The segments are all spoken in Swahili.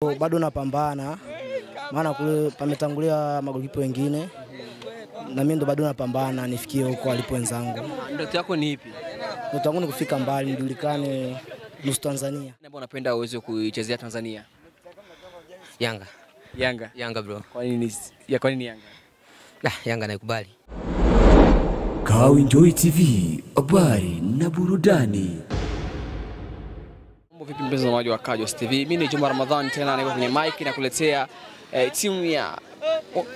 Bado napambana, maana kule pametangulia magolikipa wengine, na mimi ndo bado napambana nifikie huko walipo wenzangu. Ndoto yako ni ipi? Ndoto yangu ni kufika mbali, nijulikane nusu Tanzania. Nani ambao unapenda uweze kuichezea Tanzania? Yanga. Yanga bro. Kwa nini Yanga? Yanga naikubali. Kawinjoy TV, habari na burudani. Vipi mtazamaji wa Kajos TV? Mimi ni Juma Ramadhani tena niko kwenye mic na kuletea timu ya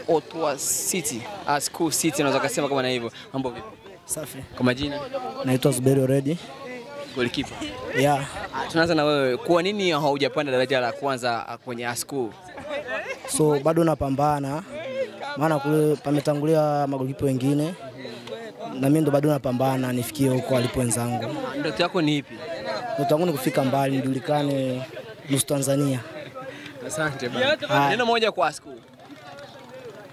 Ottawa City, School City naweza kusema kama na hivyo. Mambo vipi? Safi. Kwa majina? Naitwa Zuberi already. Goalkeeper. Yeah. Tunaanza na wewe. Kwa nini haujapanda daraja la kwanza kwenye School? So bado napambana, maana kule pametangulia magolikipa wengine, na mimi ndo bado napambana nifikie huko walipo wenzangu. Ndoto yako ni ipi? Ndoto yangu ni kufika mbali, nijulikane nusu Tanzania. Asante bana. Neno moja kwa School.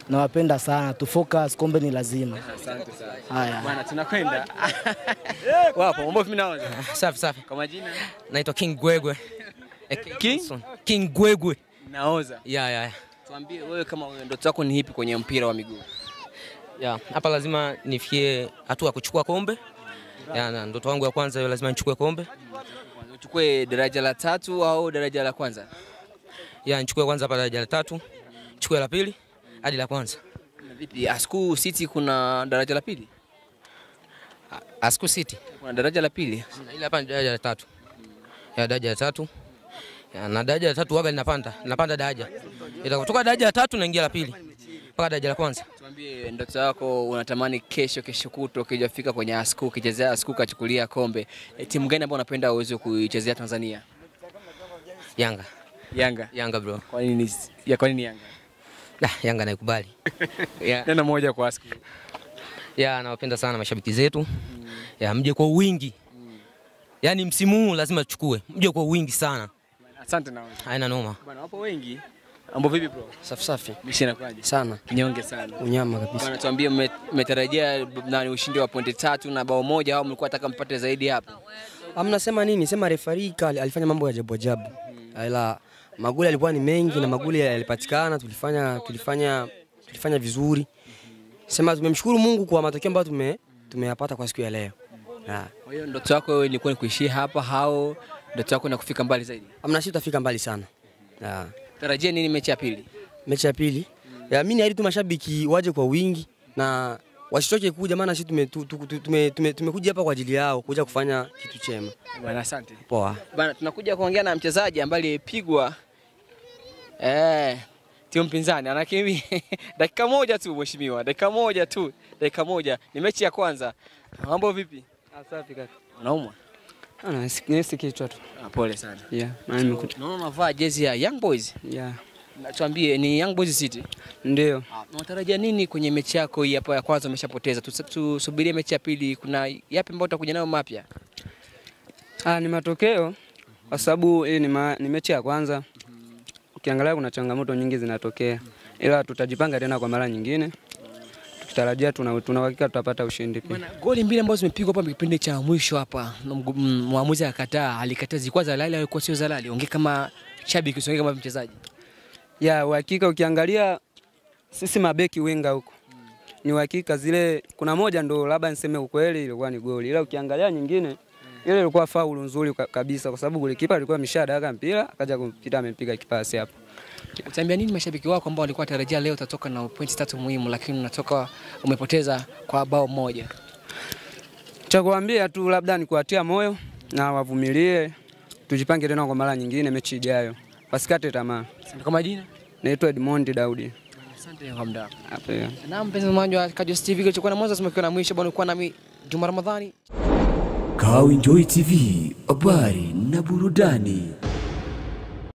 Nawapenda sana, tu focus, kombe ni lazima. Asante sana. Haya. Bana tunakwenda. Wapo, mambo vipi naanza? Safi. Kwa majina? Naitwa King Gwegwe. King Gwegwe. Naoza. Yeah. Tuambie wewe kama wewe ndoto yako ni ipi kwenye mpira wa miguu? Hapa lazima nifikie hatua kuchukua kombe. Na ndoto yangu ya kwanza lazima nichukue kombe. Uchukue daraja la 3 au daraja la kwanza? Nichukue kwanza hapa daraja la 3, chukue la pili hadi la kwanza. Vipi? School City kuna daraja la pili? School City kuna daraja la pili? Ile hapa ni daraja la 3. Daraja la 3. Na daraja la 3 waga ninapanda daraja. Kutoka daraja la 3 naingia la pili mpaka daraja la kwanza. Tuambie ndoto yako, unatamani kesho kutwa ukijafika kwenye School, ukichezea School kachukulia kombe. Timu gani ambayo unapenda uweze kuichezea Tanzania? Yanga bro. Kwa nini Yanga? Yanga naikubali. Neno moja kwa School. Nawapenda sana mashabiki zetu. Mje kwa wingi. Yaani msimu huu lazima tuchukue. Mje kwa wingi sana. Asante nao. Haina noma. Bwana wapo wengi. Mambo vipi bro? Safi. Mishi inakuaje? Sana. Kinyonge sana. Unyama kabisa. Bwana tuambie mmetarajia nani ushindi wa pointi 3 na bao moja au mlikuwa nataka mpate zaidi hapo? Amnasema nini? Sema referee alifanya mambo ya ajabu. Ila magoli yalikuwa ni mengi na magoli yalipatikana, tulifanya vizuri. Sema tumemshukuru Mungu kwa matokeo ambayo tumeyapata kwa siku ya leo. Kwa hiyo ndoto yako wewe ilikuwa ni kuishia hapa au ndoto yako ni kufika mbali zaidi? Amna, sisi tutafika mbali sana. Tarajia nini mechi ya pili? Mechi ya pili? Mimi naahidi tu mashabiki waje kwa wingi na wasitoke kuja, maana sisi tumekuja hapa kwa ajili yao, kuja kufanya kitu chema. Bwana asante. Poa. Bwana tunakuja kuongea na mchezaji ambaye alipigwa timu pinzani. Anakimbia dakika moja tu mheshimiwa, dakika moja. Ni mechi ya kwanza. Mambo vipi? Safi kaka. Unaumwa? Nisi kichwa tu. Pole sana. Maana nimekuta. Naona unavaa jezi ya Young Boys. Tuambie ni Young Boys City? Ndio. Unatarajia nini kwenye mechi yako hii hapa ya kwanza umeshapoteza? Tusubirie mechi ya pili, kuna yapi ambayo utakuja nayo mapya? Ni matokeo kwa sababu hii ni mechi ya kwanza. Ukiangalia kuna changamoto nyingi zinatokea. Ila tutajipanga tena kwa mara nyingine. Tukitarajia tuna hakika tutapata ushindi pia. Bwana goli mbili ambazo zimepigwa hapa kipindi cha mwisho hapa, muamuzi alikataa zilikuwa za halali au ilikuwa sio za halali? Ongea kama shabiki, usiongee kama mchezaji. Uhakika ukiangalia sisi mabeki wenga huko. Ni uhakika zile kuna moja ndo labda niseme ukweli ilikuwa ni goli. Ila ukiangalia nyingine ile ilikuwa faulu nzuri kabisa kwa sababu golikipa alikuwa ameshadaka mpira akaja kumpita amempiga kipasi hapo. Utaambia nini mashabiki wako ambao walikuwa tarajia leo utatoka na pointi 3 muhimu lakini unatoka umepoteza kwa bao moja? Cha kuambia tu labda ni kuatia moyo na wavumilie, tujipange tena kwa mara nyingine mechi ijayo. Wasikate tamaa. Kwa majina? Naitwa Edmond Daudi. Asante kwa muda. Na mpenzi wa Kajos TV kilichokuwa na mwanzo tumekiwa na mwisho, bwana ulikuwa nami Juma Ramadhani. Kawinjoy TV, habari na burudani.